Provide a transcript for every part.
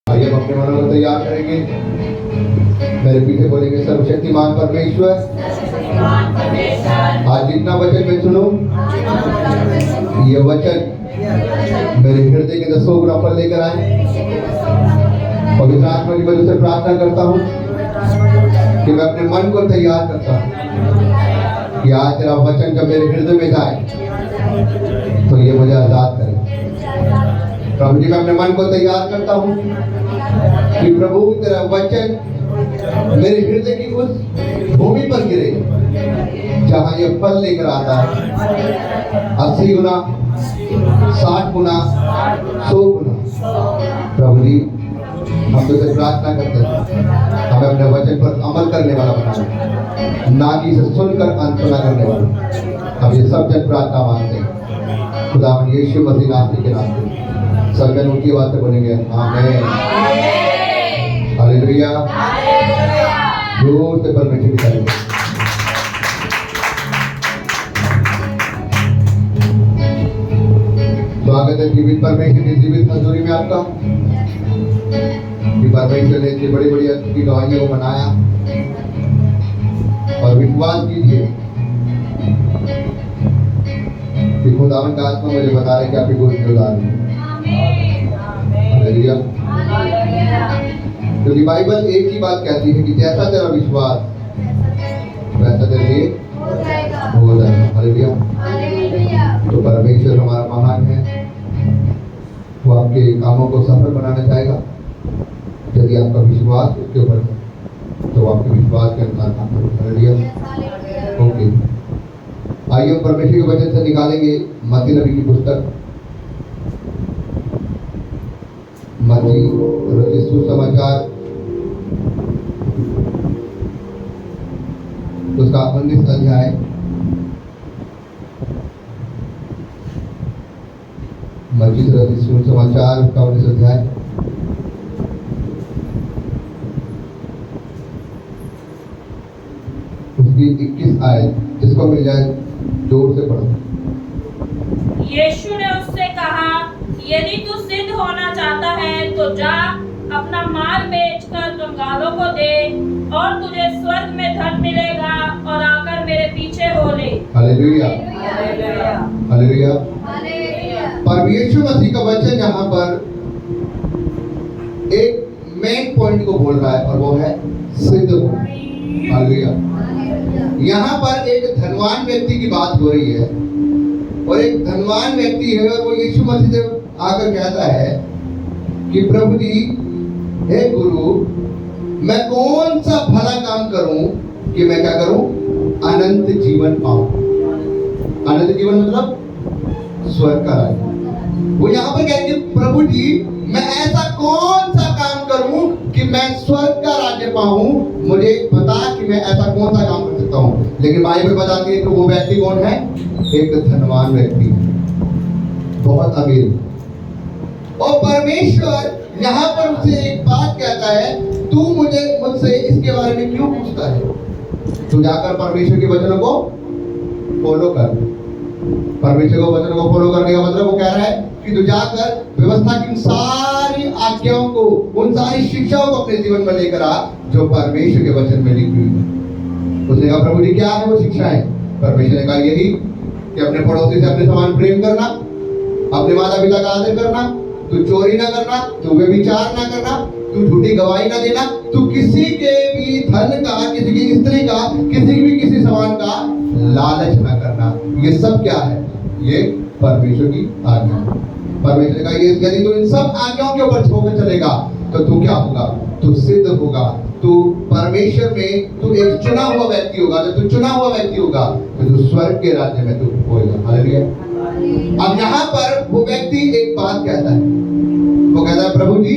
आइए हम अपने मनों को तैयार करेंगे। मेरे पीछे बोलेंगे सर्वशक्तिमान परमेश्वर, आज जितना वचन मैं सुनूं, ये वचन मेरे हृदय के 10 गुना फल लेकर आए। पवित्र आत्मा की वजह से प्रार्थना करता हूँ कि मैं अपने मन को तैयार करता हूँ कि आज तेरा वचन जब मेरे हृदय में जाए तो ये मुझे आजाद करे। प्रभु जी, मैं अपने मन को तैयार करता हूँ कि प्रभु तेरा वचन मेरे हृदय की उस भूमि पर गिरे जहाँ ये फल लेकर आता है, 80 गुना, 60 गुना, 100 गुना। प्रभु जी, हम तुझसे प्रार्थना करते हैं, हमें अपने वचन पर अमल करने वाला बनाना, ना कि इसे सुनकर अनसुना करने वाला। हम ये सब जन प्रार्थना मांगते हैं खुदा यीशु मसीह नाम के नाम से। सब जन उनकी बातें बोलेंगे आमीन, हालेलुया। जोर से परमेश्वर की तारीफ। स्वागत है जीवित परमेश्वर की जीवित हजूरी में आपका। कि परमेश्वर ने इतनी बड़ी बड़ी की गवाहियों को बनाया और विश्वास कीजिए कि खुदावन का आत्मा मुझे बता रहे कि आपकी गोद में उतार है। हालेलुया। क्योंकि बाइबल एक ही बात कहती है कि जैसा तेरा विश्वास वैसा तेरे लिए हो जाएगा। हालेलुया। तो परमेश्वर हमारा महान है, वो आपके कामों को सफल बनाना चाहेगा यदि आपका विश्वास उसके ऊपर है, तो आपके विश्वास के अनुसार काम करेगा। हालेलुया। ओके, आइए हम परमेश्वर के वचन से निकालेंगे मत्ती नबी की पुस्तक, मत्ती रचित सुसमाचार उसका 19 अध्याय, मत्ती रचित सुसमाचार उसका 19 अध्याय उसकी 21 आयत, जिसको मिल जाए जोर से पढ़ो। यीशु ने उससे कहा, यदि तू सिद्ध होना चाहता है तो जा, अपना माल बेचकर कंगालों को दे और तुझे स्वर्ग में धन मिलेगा, और आकर मेरे पीछे हो ले। Hallelujah, hallelujah. पर यीशु मसीह का वचन यहाँ पर एक मेन पॉइंट को बोल रहा है और वो है सिद्ध होना। हालेलुया। यहाँ पर एक धनवान व्यक्ति की बात हो रही है और एक धनवान व्यक्ति है और वो यीशु मसीह से आकर कहता है कि प्रभु जी, हे गुरु, मैं कौन सा भला काम करूं कि मैं क्या करूं, अनंत जीवन पाऊं। अनंत जीवन मतलब स्वर्ग का राज्य। वो यहाँ पर कह रहे हैं प्रभु जी, मैं ऐसा कौन सा काम करूं कि मैं स्वर्ग का राज्य पाऊं। मुझे बता कि मैं ऐसा कौन सा काम कर सकता हूं। लेकिन बाइबल बताती है कि वो व्यक्ति कौन है, एक धनवान व्यक्ति, बहुत अमीर। और परमेश्वर यहाँ पर उसे एक बात कहता है, तू मुझसे इसके बारे में क्यों पूछता है। तू जाकर परमेश्वर के वचनों को फॉलो कर। परमेश्वर के वचनों को फॉलो करने का मतलब वो कह रहा है कि तू जाकर व्यवस्था की सारी आज्ञाओं को, उन सारी शिक्षाओं को अपने जीवन में लेकर आ जो परमेश्वर के वचन में लिखी हुई है। उसने कहा, प्रभु जी क्या है वो शिक्षाएं। परमेश्वर ने कहा यही कि अपने पड़ोसी से अपने समान प्रेम करना, अपने माता पिता का आदर करना, तू चोरी ना करना, तू व्यभिचार ना करना, तू झूठी गवाही ना देना, तू किसी के भी धन का, किसी की स्त्री का, किसी समान का लालच ना करना। ये सब क्या है, ये परमेश्वर की आज्ञा। परमेश्वर ने कहा यदि तू इन सब आज्ञाओं के ऊपर छोड़कर चलेगा तो तू क्या होगा, तू सिद्ध होगा, तू परमेश्वर में तू एक चुना हुआ व्यक्ति होगा। जब तू चुना हुआ व्यक्ति होगा तो तू स्वर्ग के राज्य में तू होगा। हालेलुया। अब यहाँ पर वो व्यक्ति एक बात कहता है, वो कहता है प्रभु जी,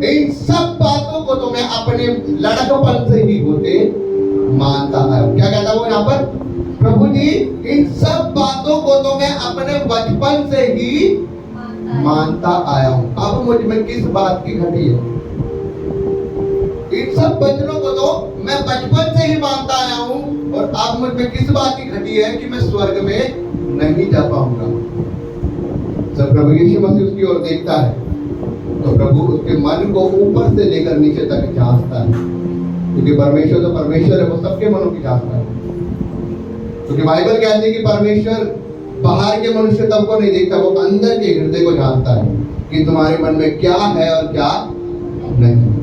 इन सब बातों को तो मैं अपने लड़कपन से ही होते मानता है। क्या कहता है वो यहाँ पर, प्रभु जी इन सब बातों को तो मैं अपने बचपन से ही मानता आया हूँ। अब मुझ में किस बात की घटी है। इन सब वचनों को तो मैं बचपन से ही मानता आया हूँ और अब मुझ में किस बात की घटी है कि मैं स्वर्ग में नहीं जा पाऊंगा। जब प्रभु यीशु मसीह उसकी ओर देखता है तो प्रभु उसके मन को ऊपर से लेकर नीचे तक जांचता है, क्योंकि परमेश्वर तो परमेश्वर है, वो सबके मनों की जांचता है। क्योंकि बाइबल कहती है कि परमेश्वर बाहर के मनुष्य तब को नहीं देखता, वो अंदर के हृदय को जानता है कि तुम्हारे मन में क्या है और क्या नहीं।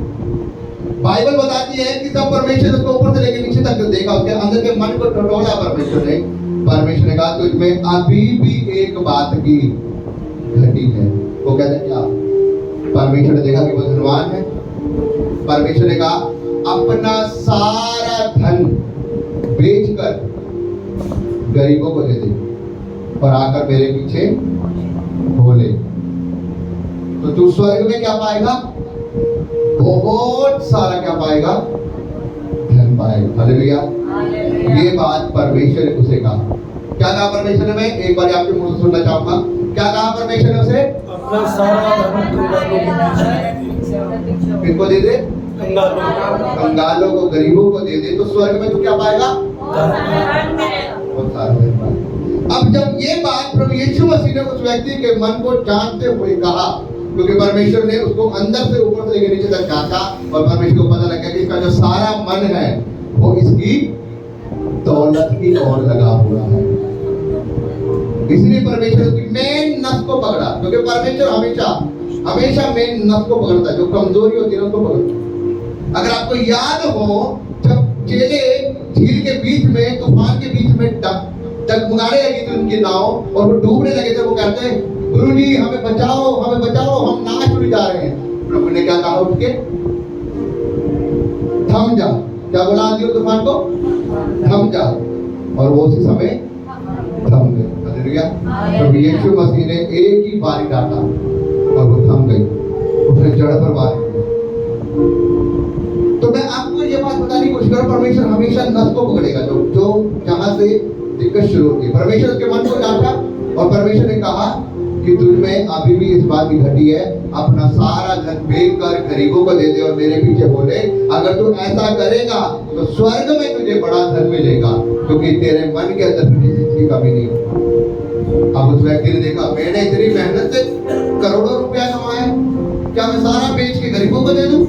बाइबल बताती है कि सब परमेश्वर उसको ऊपर से लेकर नीचे तक देखा, उसके अंदर के मन को टटोला परमेश्वर ने कहा तुझमें अभी भी एक बात की घटी है। वो कहते क्या? परमेश्वर ने देखा कि वो धनवान है। परमेश्वर ने कहा अपना सारा धन बेचकर गरीबों को दे दे और आकर मेरे पीछे हो ले, तो तू स्वर्ग में क्या पाएगा? बहुत सारा क्या पाएगा? धन पाएगा। हालेलुया। ये बात परमेश्वर ने उसे कहा। क्या कहा परमेश्वर ने? मैं एक बार आपके मुंह से सुनना चाहूंगा। क्या कहा परमेश्वर ने उसे? अपना सारा धन किनको दे दे? कंगालों को, गरीबों को दे दे, तो स्वर्ग में तू क्या पाएगा? बहुत सारा धन पाएगा। अब जब ये बात प्रभु यीशु मसीह ने उस व्यक्ति के मन को जांचते हुए कहा, क्योंकि परमेश्वर ने उसको अंदर से ऊपर से लेकर नीचे तक जांचा और परमेश्वर को पता लगा कि इसका जो सारा मन है वो इसकी दौलत की ओर लगा हुआ है। इसलिए परमेश्वर उसकी मेन नस को पकड़ा, क्योंकि परमेश्वर हमेशा मेन नस को पकड़ता है, जो कमजोरी होती है उसको पकड़ता। अगर आपको याद हो, जब चेले झील के बीच में, तूफान के बीच में डगमगाने लगी थी उनकी नाव और वो डूबने लगे थे, वो कहते हैं गुरु जी हमें बचाओ, हम नाश हुए जा रहे हैं। प्रभु ने क्या कहा? उठ के थम जा। क्या बोला आंधी और तूफान को? थम जा। और वो उसी समय थम गए। हालेलुया। प्रभु यीशु मसीह ने एक ही बारी डाला और वो थम गई, उसने जड़ पर वार किया। तो मैं आपको ये बात बताने की कोशिश कर रहा हूं, परमेश्वर हमेशा नस को पकड़ेगा, जो जहां से दिक्कत शुरू होती है। परमेश्वर उसके मन को जांचा और परमेश्वर ने कहा कि तुझमें अभी भी इस बात की घटी है, अपना सारा धन बेच कर गरीबों को दे दे और मेरे पीछे हो ले। अगर तू ऐसा करेगा तो स्वर्ग में तुझे बड़ा धन मिलेगा, क्योंकि तेरे मन के अंदर किसी चीज की कमी नहीं होगी। अब उस व्यक्ति ने देखा, मैंने इतनी मेहनत से करोड़ों रुपया कमाया, क्या मैं सारा बेच के गरीबों को दे दूं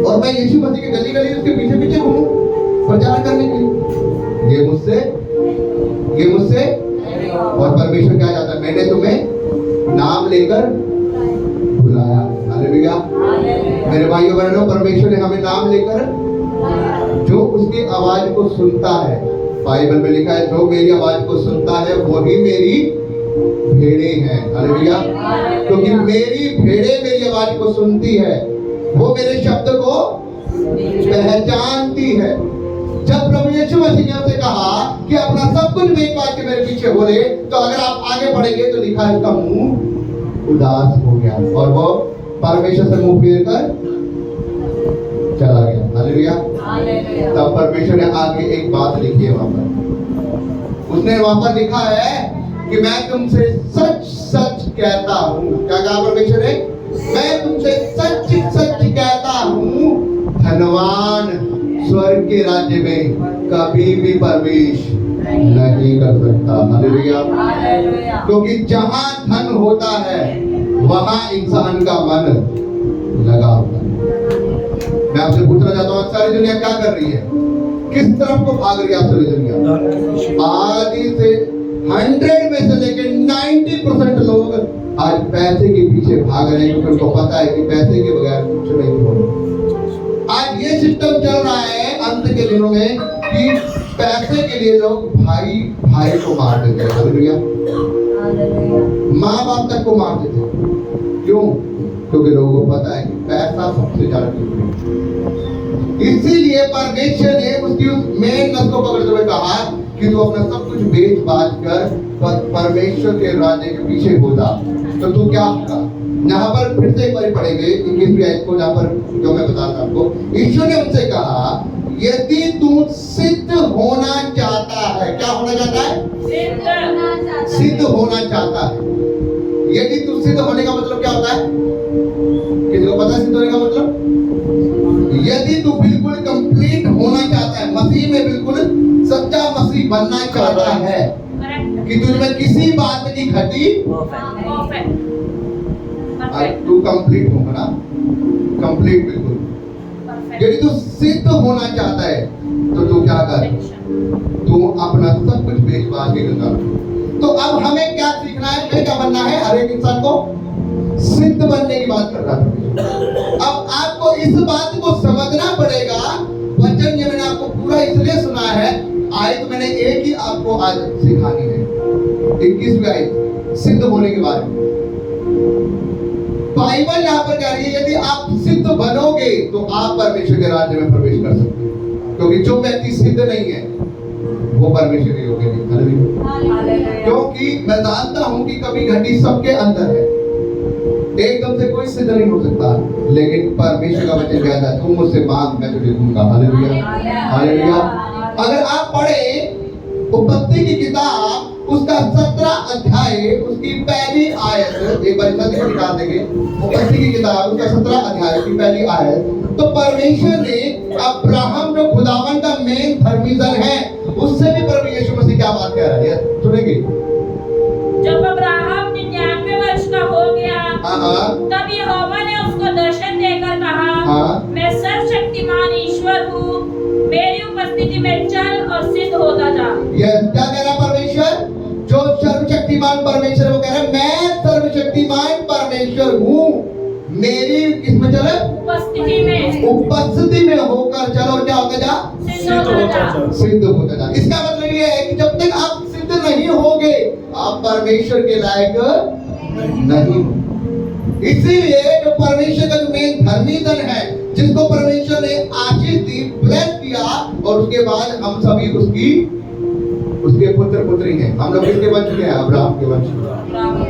और मैं यीशु मसीह के गली गली उसके पीछे पीछे घूमूं प्रचार करने के लिए? ये मुझसे और परमेश्वर क्या चाहता है? मैंने तुम्हें नाम लेकर बुलाया। हालेलुया। मेरे भाइयों बहनों, परमेश्वर ने हमें नाम लेकर, जो उसकी आवाज को सुनता है, बाइबल में लिखा है जो मेरी आवाज को सुनता है वही मेरी भेड़े हैं। हालेलुया। क्योंकि मेरी भेड़े मेरी आवाज को सुनती है, वो मेरे शब्द को पहचानती है। जब प्रभु यीशु मसीह ने उसे कहा कि अपना सब कुछ बेच बाच के मेरे पीछे हो ले, तो अगर आप आगे बढ़ेंगे तो लिखा है उसका मुंह उदास हो गया और वो परमेश्वर से मुंह फेर कर चला गया। हालेलुया। तब परमेश्वर ने आगे एक बात लिखी है वहां पर, उसने वहां पर लिखा है कि मैं तुमसे सच सच कहता हूँ। क्या कहा परमेश्वर ने? मैं तुमसे सच सच कहता हूँ, धनवान स्वर्ग के राज्य में कभी भी प्रवेश नहीं कर सकता। हालेलुया। क्योंकि जहां धन होता है वहां इंसान का मन लगा होता है। मैं आपसे पूछना चाहता हूँ, सारी दुनिया क्या कर रही है? किस तरफ को भाग रही है सारी दुनिया? आदि से 100 में से लेकर 90% लोग आज पैसे के पीछे भाग रहे हैं, क्योंकि उनको पता है कि पैसे के बगैर कुछ नहीं होगा। आज ये सिस्टम चल रहा है अंत के दिनों में कि पैसे के लिए लोग भाई भाई को मार देते हैं। हालेलुया। माँ बाप तक को मार देते हैं। क्यों? क्योंकि लोगों को पता है कि पैसा सबसे ज्यादा कीमती है। इसीलिए परमेश्वर ने उसकी उस मेन नस को पकड़ते हुए कहा कि तू अपना सब कुछ बेच बाच कर परमेश्वर के राज्य के पीछे हो जा, तो तू क्या होगा? यहाँ पर फिर से एक बार पढ़ेंगे 21वीं आयत को, जहाँ पर जो मैं बताता आपको, ईश्वर ने उनसे कहा यदि तू सिद्ध होना चाहता है, क्या होना चाहता है? सिद्ध होना चाहता है। यदि तू सिद्ध होने का मतलब क्या होता है? किसी को पता है सिद्ध होने का मतलब? यदि तू बिल्कुल कंप्लीट होना चाहता है, मसीह में बिल्कुल सच्चा मसीह बनना चाहता है, कि तुझमें किसी बात की घटी Perfect. तू कंप्लीट होगा ना, कंप्लीट बिल्कुल। Perfect. यदि तू सिद्ध होना चाहता है तो तू क्या कर, Perfection. तू अपना सब कुछ बेच बाच के गंगा। तो अब हमें क्या सीखना है, हमें क्या बनना है, हर एक इंसान को सिद्ध बनने की बात कर रहा था। अब आपको इस बात को समझना पड़ेगा, वचन ये मैंने आपको पूरा इसलिए सुना है, आयत मैंने एक ही आपको आज सिखानी है, 21वीं आयत सिद्ध होने के बारे में। बाइबल यहाँ पर कह रही है यदि आप सिद्ध बनोगे तो आप परमेश्वर के राज्य में प्रवेश कर सकते हो, क्योंकि जो व्यक्ति सिद्ध नहीं है वो परमेश्वर के योग्य नहीं। हालेलुया। क्योंकि मैं जानता हूं कि कभी घटी सबके अंदर है, एकदम से कोई सिद्ध नहीं हो सकता, लेकिन परमेश्वर का वचन कहता है तू मुझसे मांग मैं तुझे दूंगा। Hallelujah, hallelujah. अगर आप पढ़े उत्पत्ति की किताब उसका 17 अध्याय उसकी पहली आयत, एक बार जल्दी से निकाल देंगे, उत्पत्ति की किताब उसका 17 अध्याय की पहली आयत, तो परमेश्वर ने अब्राहम जो खुदावन का मेन धर्मीजन है उससे भी प्रभु यीशु मसीह क्या बात कह रहा है, सुनेंगे। जब अब्राहम 99 वर्ष का हो गया तब यहोवा ने उसको दर्शन देकर कहा, मैं सर्वशक्तिमान ईश्वर हूँ, मेरी उपस्थिति में चल और सिद्ध होता जा। यह क्या कह रहा है परमेश्वर, जो सर्वशक्तिमान परमेश्वर है वो कह रहा है मैं सर्वशक्तिमान परमेश्वर हूँ, मेरी इसमें चले उपस्थिति में होकर चलो, क्या होता जा, सिद्ध होता जा। सिद्ध होता जा। इसका मतलब ये है कि जब तक आप सिद्ध नहीं होगे आप परमेश्वर के लायक नहीं हो। इसीलिए जो परमेश्वर का जो मेन धर्मीजन है, जिसको परमेश्वर ने आशीष दी, ब्लेस किया, और उसके बाद हम सभी उसके पुत्र पुत्री हैं। हम लोग किसके वंश के हैं, अब्राहम के वंश के।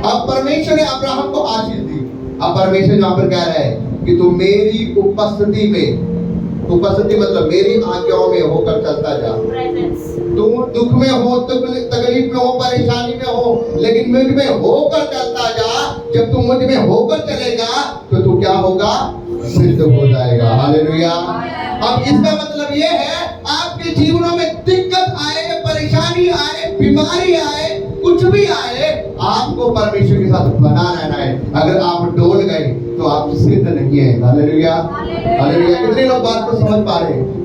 अब परमेश्वर ने अब्राहम को आशीष दी, अब परमेश्वर यहाँ पर कह रहा है कि तू मेरी उपस्थिति में, उपस्थिति मतलब मेरी आज्ञाओं में होकर चलता जा। तू दुख में हो, तकलीफ में हो, परेशानी में हो, लेकिन मुझ में होकर चलता जा। जब तू मुझ में होकर चलेगा तो तू क्या होगा, सिद्ध हो जाएगा। हालेलुया। अब इसका मतलब ये है आपके जीवनों में दिक्कत आए, परेशानी आए, बीमारी आए, कुछ भी आए, आपको परमेश्वर के साथ बना रहना है। अगर आप डोल गए तो आप सिद्ध नहीं है। Hallelujah, hallelujah. कितने लोग बात को समझ पा रहे हैं?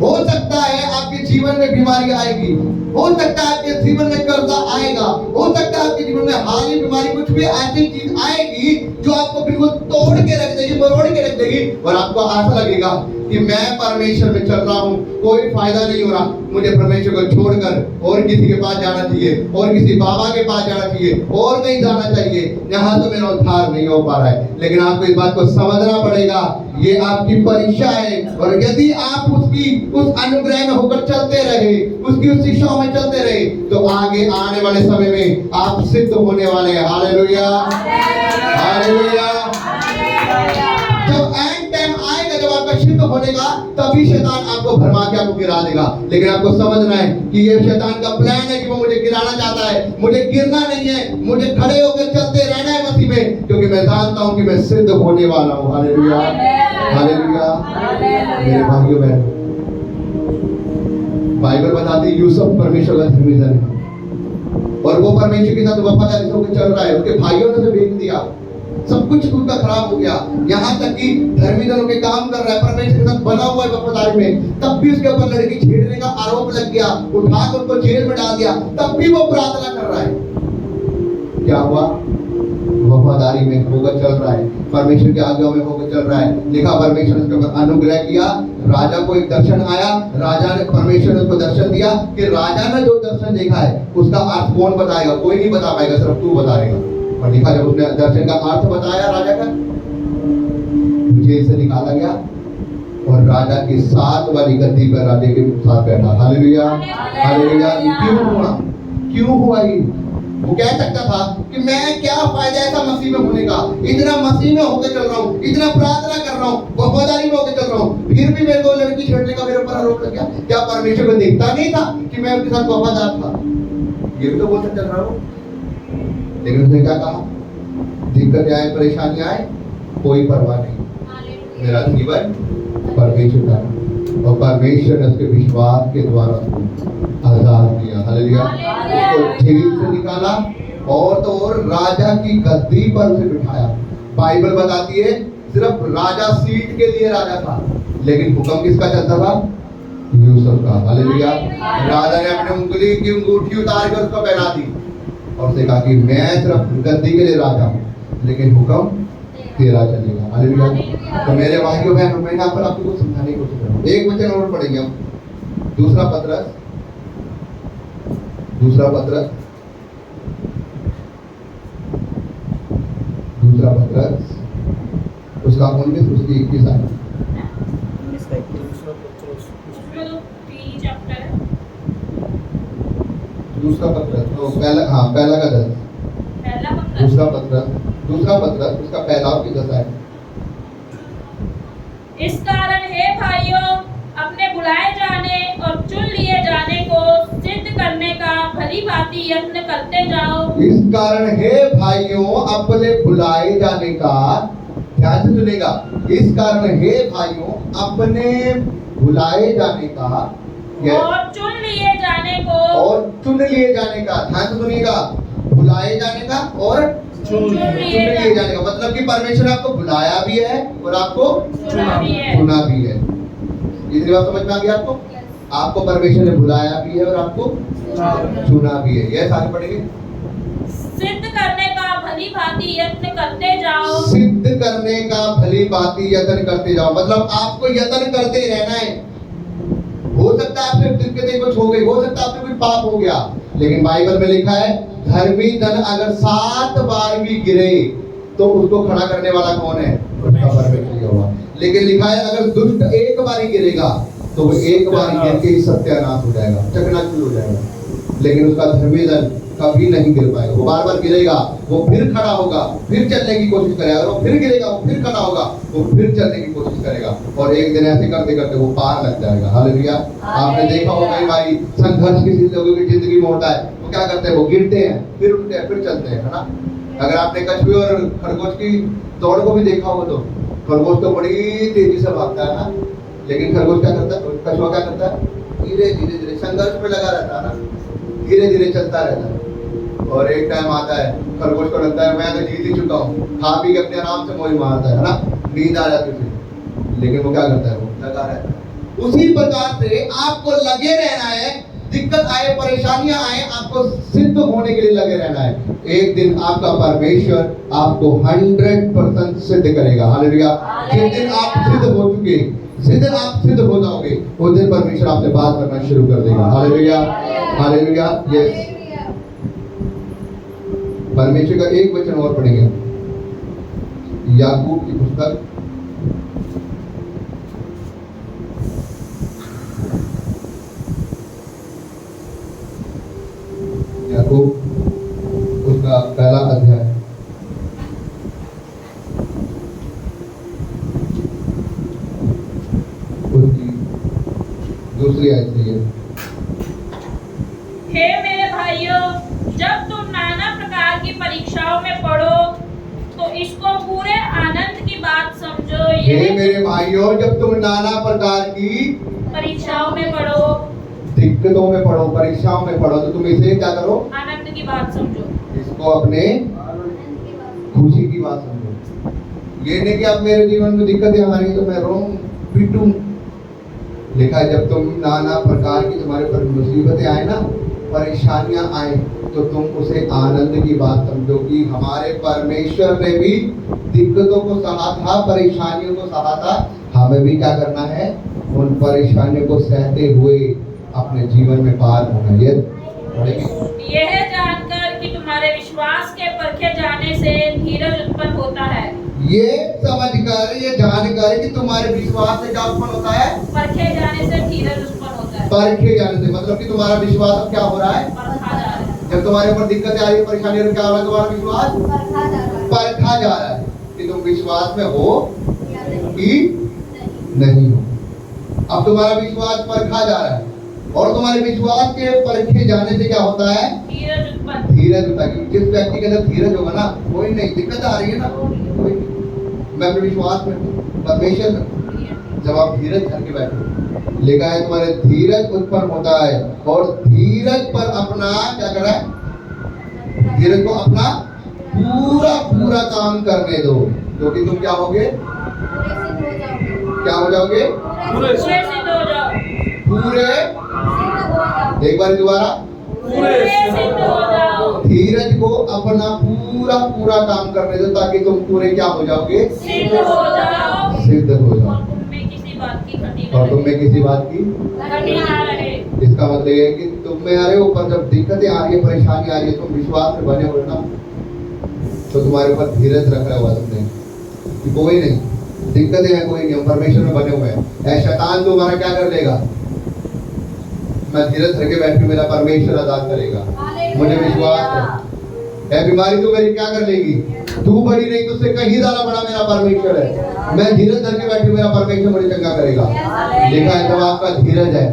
हो सकता है आपके जीवन में बीमारी आएगी, हो सकता है आपके जीवन में कर्जा आएगा, हो सकता है आपके जीवन में हाली बीमारी, कुछ भी ऐसी चीज आएगी जो आपको बिल्कुल तोड़ के रख देगी, मरोड़ के रख देगी, और आपको आशा लगेगा कि मैं परमेश्वर में चल रहा हूँ, कोई फायदा नहीं हो रहा, मुझे परमेश्वर को छोड़कर और किसी के पास जाना चाहिए, और किसी बाबा के पास जाना चाहिए, और कहीं जाना चाहिए, यहाँ तो मेरा उद्धार नहीं हो पा रहा है। लेकिन आपको इस बात को समझना पड़ेगा, ये आपकी परीक्षा है, और यदि आप उसकी उस अनुग्रह में होकर चलते रहे, उसकी उस शिक्षाओं में चलते रहे, तो आगे आने वाले समय में आप सिद्ध होने वाले हैं। Hallelujah, hallelujah. जब एंड टाइम आएगा, जब आपका सिद्ध होने का, तभी शैतान आपको भरमा के आपको गिरा देगा। लेकिन आपको समझना है कि ये शैतान का प्लान है कि वो मुझे गिराना चाहता है, मुझे गिरना नहीं है, मुझे खड़े होकर चलते रहना है मसीह में, क्योंकि मैं जानता हूँ कि मैं सिद्ध होने वाला हूँ। Hallelujah, hallelujah. मेरे भाइयों बहनों, बाइबल बताती है यूसुफ परमेश्वर का धर्मीजन है, और वो परमेश्वर के साथ वफादारी से होकर चल रहा है। उसके भाइयों ने उसे बेच दिया, सब कुछ उनका खराब हो गया, यहाँ तक कि धर्मीजनों के काम कर रहा है, परमेश्वर के साथ बना हुआ है वफादारी में, तब भी उसके ऊपर लड़की छेड़ने का आरोप लग गया, उठाकर उनको जेल में डाल दिया, तब भी वो प्रार्थना कर रहा है। क्या हुआ? वफादारी में होकर चल रहा है, परमेश्वर के आज्ञाओं में होकर चल रहा है। लिखा परमेश्वर ने उसके ऊपर अनुग्रह किया, राजा को एक दर्शन आया, राजा ने, परमेश्वर ने उसको दर्शन दिया कि राजा ने जो दर्शन देखा है उसका अर्थ कौन बताएगा? कोई नहीं बता पाएगा, सिर्फ तू बताएगा। और लिखा जब उसने दर्शन का अर्थ बताया राजा का, जेल से निकाला गया और राजा की 7 वाली गद्दी पर राजा के साथ बैठा। Hallelujah, hallelujah. क्यों हुआ? क्यों हुआ ये? वो कह सकता था कि मैं क्या फायदा ऐसा मसीह में होने का, इतना मसीह में होकर चल रहा हूँ, इतना प्रार्थना कर रहा हूँ, वफादारी में होकर चल रहा हूँ, फिर भी मेरे को लड़की छेड़ने का मेरे ऊपर आरोप लग गया। क्या परमेश्वर को देखता नहीं था कि मैं उसके साथ वफादार था? ये भी तो बोल सकता चल रहा हूँ। लेकिन उसने क्या कहा? दिक्कत आए, परेशानी आए, कोई परवाह नहीं, मेरा जीवन परमेश्वर का, और परमेश्वर ने उसके विश्वास के द्वारा आजाद किया। हालेलुया। तो जेल से निकाला, और तो और राजा की गद्दी पर उसे बिठाया। बाइबल बताती है सिर्फ राजा सीट के लिए राजा था, लेकिन हुक्म किसका चलता था? यूसुफ का। हालेलुया। राजा ने अपने उंगली की अंगूठी उतार कर उसको पहना दी और उसे कहा कि मैं सिर्फ गद्दी के लिए राजा हूँ, लेकिन हुक्म तेरा चलेगा। हालेलुया। तो मेरे भाइयों बहनों, मैं यहाँ पर आपको कुछ समझाने की कोशिश कर रहा हूँ। एक वचन और पढ़ेंगे हम, दूसरा पत्रस उसका 19 उसकी 21 आए। उसमें तो 3 चैप्टर है। दूसरा पत्रस तो पहला, हाँ पहला का 10, पहला पत्र दूसरा पत्रस उसका पहला और 10 आए। इस कारण हे भाइयों, अपने बुलाए जाने और चुन लिए जाने को सिद्ध करने का भली भांति यत्न करते जाओ। इस कारण हे भाइयों, अपने बुलाए जाने का, ध्यान से सुनेगा, इस कारण हे भाइयों, अपने बुलाए जाने का और चुन लिए जाने को, ध्यान से सुनिएगा, बुलाए जाने का और चुन लिए जाने का, मतलब कि परमेश्वर ने आपको बुलाया भी है और आपको चुना भी है। इतनी बात समझ में आ गई आपको? आपको परमेश्वर ने बुलाया भी है और आपको चुना भी है। यह सारे पढ़ेंगे। सिद्ध करने का भली भांति यत्न करते जाओ। सिद्ध करने का भली भांति यत्न करते जाओ, मतलब आपको यत्न करते रहना है। हो सकता है आपसे दिक्कतें कुछ हो गई, हो सकता है आपसे कोई पाप हो गया, लेकिन बाइबल में लिखा है धर्मी जन अगर 7 बार भी गिरे तो उसको खड़ा करने वाला कौन है? उसका परमेश्वर होगा। लेकिन लिखा है अगर दुष्ट एक बार ही गिरेगा तो वो एक बार गिर के ही सत्यानाश हो जाएगा, चकनाचूर हो जाएगा। लेकिन उसका धर्मी जन कभी नहीं गिर पाएगा, वो बार बार गिरेगा, वो फिर खड़ा होगा, फिर चलने की कोशिश करेगा, और वो फिर गिरेगा, वो फिर खड़ा होगा, वो फिर चलने की कोशिश करेगा, और एक दिन ऐसे करते करते वो पार लग जाएगा। हालेलुया। आपने देखा होगा कई भाई संघर्ष किसी लोगों की जिंदगी में होता है, वो क्या करते हैं? वो गिरते हैं, फिर उठते हैं, फिर चलते हैं, है ना। अगर आपने कछुए और खरगोश की दौड़ को भी देखा होगा तो खरगोश तो बड़ी तेजी से भागता है ना, लेकिन खरगोश क्या करता है? कछुआ क्या करता है? धीरे धीरे संघर्ष में लगा रहता है ना, धीरे धीरे चलता रहता है। और एक टाइम आता है खरगोश को लगता है मैं तो जीत ही चुका हूँ, खा पी के अपने आराम से मौज मारता है ना, नींद आ जाती है, लेकिन वो क्या करता है? वो लगा रहता है। उसी प्रकार से आपको लगे रहना है, दिक्कत आए, परेशानियां आए, आपको सिद्ध होने के लिए लगे रहना है। एक दिन आपका परमेश्वर आपको 100% सिद्ध करेगा। हालेलुया। जिस दिन आप सिद्ध हो चुके, जिस दिन आप सिद्ध हो जाओगे, उस दिन परमेश्वर आपसे बात करना शुरू कर देगा। Hallelujah, hallelujah. यस, परमेश्वर का एक वचन और पढ़ेंगे, याकूब की पुस्तक, याकूब उसका पहला अध्याय, उसकी दूसरी आयत से है। हे मेरे भाइयों, जब तुम नाना प्रकार की परीक्षाओं में पढ़ो तो इसको पूरे आनंद की बात समझो। हे मेरे भाइयों, जब तुम नाना प्रकार की परीक्षाओं में पढ़ो, दिक्कतों में पढ़ो, परीक्षाओं में पढ़ो, तो तुम इसे क्या करो? आनंद की बात समझो। इसको अपने खुशी की बात समझो। ये नहीं कि अब मेरे जीवन में दिक्कतें आ रही तो मैं रोऊं पीटूं। लिखा है जब तुम नाना प्रकार की तुम्हारे पर मुसीबतें आए ना, परेशानियां आए, तो तुम उसे आनंद की बात समझो कि हमारे परमेश्वर ने भी दिक्कतों को सहा था, परेशानियों को सहा था। हमें भी क्या करना है? उन परेशानियों को सहते हुए अपने जीवन में पार होना। यह जानकर कि तुम्हारे विश्वास के परखे जाने से धीरज उत्पन्न होता है। ये समझकर, ये जानकर कि तुम्हारे विश्वास से क्या उत्पन्न होता है? परखे जाने से धीरज उत्पन्न होता है। परखे जाने से मतलब कि तुम्हारा विश्वास अब क्या हो रहा है? परखा जा रहा है। जब तुम्हारे ऊपर दिक्कतें आ रही है, परेशानी आ रही है, क्या हो रहा है? तुम्हारा विश्वास परखा जा रहा है कि तुम विश्वास में हो कि नहीं हो। अब तुम्हारा विश्वास परखा जा रहा है, और तुम्हारे विश्वास के परखे जाने से क्या होता है? धीरज उत्पन्न। धीरज होता है। जिस व्यक्ति के अंदर धीरज होगा ना, कोई नहीं, दिक्कत आ रही है ना, कोई नहीं, मैं अपने विश्वास में परमेश्वर में, जब आप धीरज धर के बैठो, लिखा है तुम्हारे धीरज उत्पन्न होता है, और धीरज पर अपना क्या कर रहा है? धीरज को अपना पूरा पूरा काम करने दो, क्योंकि तुम क्या होगे, क्या हो जाओगे, पूरे सिद्ध हो जाओ, पूरे, एक बार दोबारा, पूरे सिद्ध हो जाओ, धीरज को अपना पूरा पूरा काम करने दो ताकि तुम पूरे क्या हो जाओगे, सिद्ध हो जाओ, सिद्ध हो जाओ। और तुम में किसी बात की घटी और तुम में किसी बात की, ना रहे। इसका मतलब ये है कि तुम में आ रहे हो, पर जब दिक्कतें आ रही है, परेशानी आ रही है, तुम विश्वास में बने हो ना, तो तुम्हारे ऊपर धीरज रखा हुआ तुमने कि कोई नहीं, दिक्कतें हैं कोई नहीं, हम परमेश्वर में बने हुए हैं। ऐ शैतान तुम्हारा क्या कर लेगा, मैं धीरज रख के बैठ के मेरा परमेश्वर आजाद करेगा, मुझे विश्वास है। ऐ बीमारी तो मेरी क्या कर लेगी, तू बड़ी नहीं, तुझसे कहीं ज्यादा बड़ा मेरा परमेश्वर है। मैं धीरज धर के बैठ के मेरा परमेश्वर मुझे चंगा करेगा। देखा है, जब आपका धीरज है,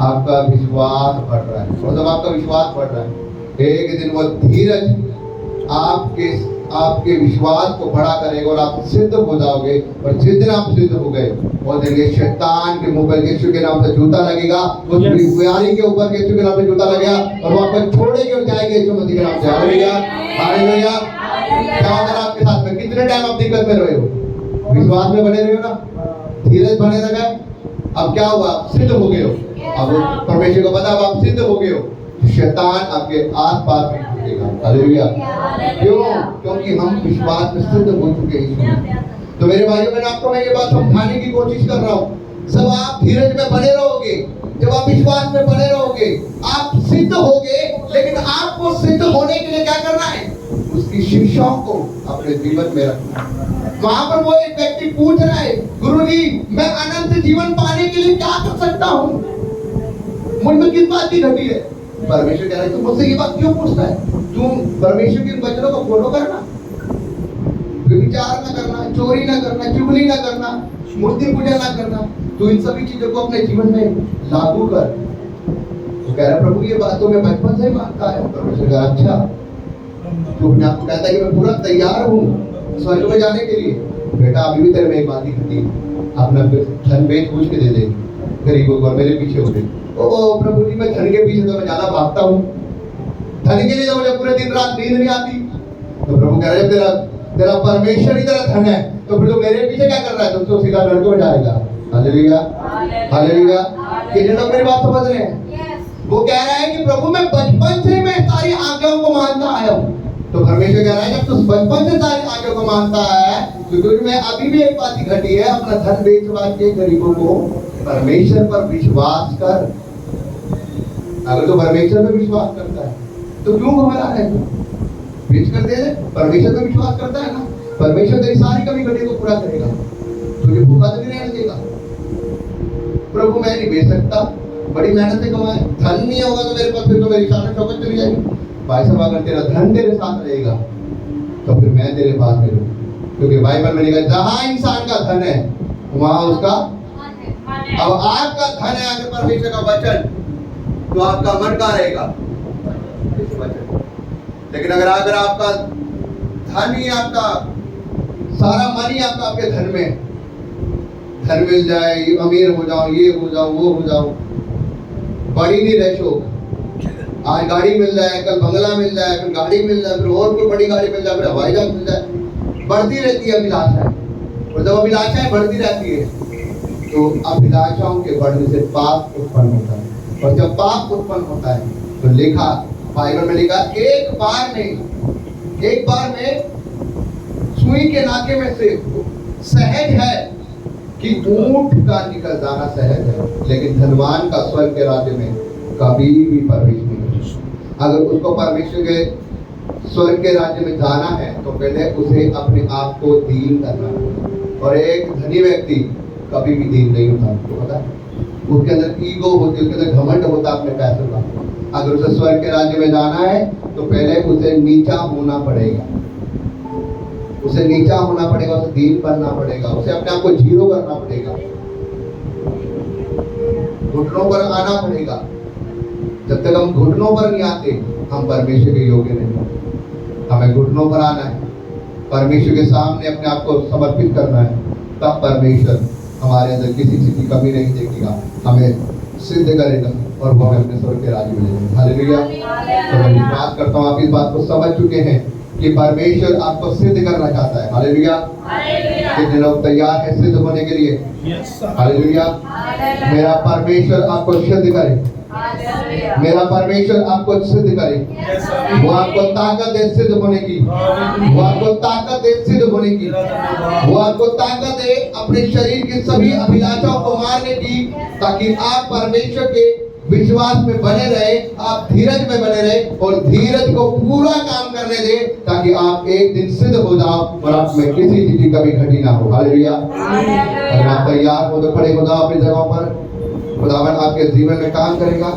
आपका विश्वास बढ़ रहा है, और जब आपका विश्वास बढ़ रहा है, एक दिन वो धीरज आपके विश्वास को बड़ा करेगा और आप सिद्ध हो जाओगे। और जिस दिन आप सिद्ध हो गए, वो दिन ये शैतान के मुंह पर यीशु के नाम से जूता लगेगा, उस बीमारी के ऊपर यीशु के नाम से जूता लगेगा, और वो आपको छोड़ेगी और जाएगी यीशु मसीह के नाम से। Hallelujah, hallelujah. क्या होगा आपके साथ में, कितने टाइम आप दिक्कत में रहे हो, विश्वास में बने रहे हो ना, धीरज बने रहे, अब क्या हुआ, सिद्ध हो गए हो। अब परमेश्वर को पता, अब आप सिद्ध हो गए हो, शैतान आपके आस पास में घूमेगा। हालेलुया। क्यों? क्योंकि हम विश्वास में सिद्ध हो चुके हैं। तो मेरे भाइयों बहनों, आपको मैं ये बात समझाने की कोशिश कर रहा हूँ, जब आप धीरज में बने रहोगे, जब आप विश्वास में बने रहोगे, आप सिद्ध होगे। लेकिन आपको सिद्ध होने के लिए क्या करना है, उसकी शिक्षाओं को अपने जीवन में रखना है। वहां पर वो एक व्यक्ति पूछ रहा है, गुरुजी मैं अनंत जीवन पाने के लिए क्या कर सकता हूँ, मुझ में किस बात की घटी है। परमेश्वर कह रहा है, तुम मुझसे ये बात क्यों पूछता है, तुम परमेश्वर के वचनों को फॉलो करना, विचार न करना, चोरी न करना, चुगली न करना, मूर्ति पूजा न करना, तो इन सभी चीजों को अपने जीवन में लागू कर। तो कह रहा प्रभु ये बात तो मैं बचपन से ही मानता है। परमेश्वर कह रहा अच्छा, तो अपने आपको कहता है कि मैं पूरा तैयार हूँ स्वर्ग में जाने के लिए। बेटा अभी भी तेरे में एक बात ही घटी, अपना धन बेच पूछ के दे दे गरीबों को और मेरे पीछे हो गए। ओ प्रभु जी, मैं धन के पीछे तो मैं ज्यादा भागता हूँ, धन के लिए तो मुझे पूरे दिन रात नींद नहीं आती। तो प्रभु कह रहे तेरा परमेश्वर ही तेरा धन है, तो फिर तो मेरे पीछे क्या कर रहा है, तो सीधा नरक में जाएगा। Hallelujah, hallelujah. कितने लोग मेरी बात समझ रहे हैं? वो कह रहा है कि प्रभु मैं बचपन से मैं सारी आज्ञाओं को मानता आया हूँ। तो परमेश्वर कह रहा है जब तू बचपन से सारी आज्ञाओं को मानता है, तो तुझ में अभी भी एक बात ही घटी है, अपना धन बेच बाच के गरीबों को परमेश्वर पर विश्वास कर। अगर तो परमेश्वर पर विश्वास करता है तो क्यों घबरा रहे हो, बेच कर दे दे। परमेश्वर पर विश्वास करता है ना, परमेश्वर तेरी सारी कमी घटी को पूरा करेगा, तुझे भूखा तो नहीं रहने देगा। प्रभु मैं नहीं बेच सकता, बड़ी मेहनत से कमाए, धन नहीं होगा तो मेरे पास, फिर तो मेरी शान शौकत चली जाएगी। भाई साहब अगर तेरा धन तेरे साथ रहेगा तो फिर मैं तेरे पास में रहूँ, क्योंकि बाइबल में लिखा है जहाँ इंसान का धन है वहाँ उसका। अब आपका धन है अगर परमेश्वर का वचन, तो आपका मन कहाँ रहेगा, लेकिन अगर आपका धन ही आपका सारा मन ही आपके धन में, धन मिल जाए, अमीर हो जाओ, ये हो जाओ, वो हो जाओ, बड़ी नहीं रह शो, आज गाड़ी मिल जाए, कल बंगला मिल जाए, फिर गाड़ी मिल जाए, फिर और कोई बड़ी गाड़ी मिल जाए, फिर हवाई जहाज मिल जाए, बढ़ती रहती है अभिलाषाएं। और जब अभिलाषाएं बढ़ती रहती है तो अभिलाषाओं के बढ़ने से पाप उत्पन्न होता है, और जब पाप उत्पन्न होता है तो लिखा बाइबल में लिखा एक बार में सुई के नाके में से सहज है कि ऊंट का निकल जाना सहज है, लेकिन धनवान का स्वर्ग के राज्य में कभी भी प्रवेश नहीं। अगर उसको परमेश्वर के स्वर्ग के राज्य में जाना है तो पहले उसे अपने आप को दीन करना है, और एक धनी व्यक्ति कभी भी दीन नहीं होता। आपको पता है, उसके अंदर ईगो होती है, उसके अंदर घमंड होता है अपने पैसों का। अगर उसे स्वर्ग के राज्य में जाना है तो पहले उसे नीचा होना पड़ेगा, उसे नीचा होना पड़ेगा, उसे दीन बनना पड़ेगा, उसे अपने आप को जीरो करना पड़ेगा, घुटनों पर आना पड़ेगा। जब तक हम घुटनों पर नहीं आते हम परमेश्वर के योग्य नहीं। हमें घुटनों पर आना है, परमेश्वर के सामने अपने आप को समर्पित करना है, तब परमेश्वर हमारे अंदर किसी चीज की कमी नहीं देखेगा, हमें सिद्ध करेगा। और वो हमें अपने स्वर्ग के राज्य में ले जाएंगे। हालेलुया। तो मैं विश्वास करता हूँ आप इस बात को समझ चुके हैं कि परमेश्वर आपको सिद्ध करना चाहता है। हालेलुया। कितने लोग तैयार हैं सिद्ध होने के लिए? हालेलुया। मेरा परमेश्वर आपको सिद्ध करे, मेरा परमेश्वर आपको सिद्ध करे। वो आपको ताकत दे सिद्ध होने की, वो आपको ताकत दे सिद्ध होने की, वो आपको ताकत दे अपने शरीर की सभी अभिलाषाओं को मारने की, ताकि आप परमेश्वर के विश्वास में बने रहे, आप धीरज में बने रहे और धीरज को पूरा काम करने दे, ताकि आप एक दिन सिद्ध हो जाओ और आप में किसी चीज की कमी घटी ना हो। हालेलुया। अगर आप तैयार हो तो खड़े हो जाओ अपनी जगहों पर। खुदावन आपके जीवन में काम करेगा।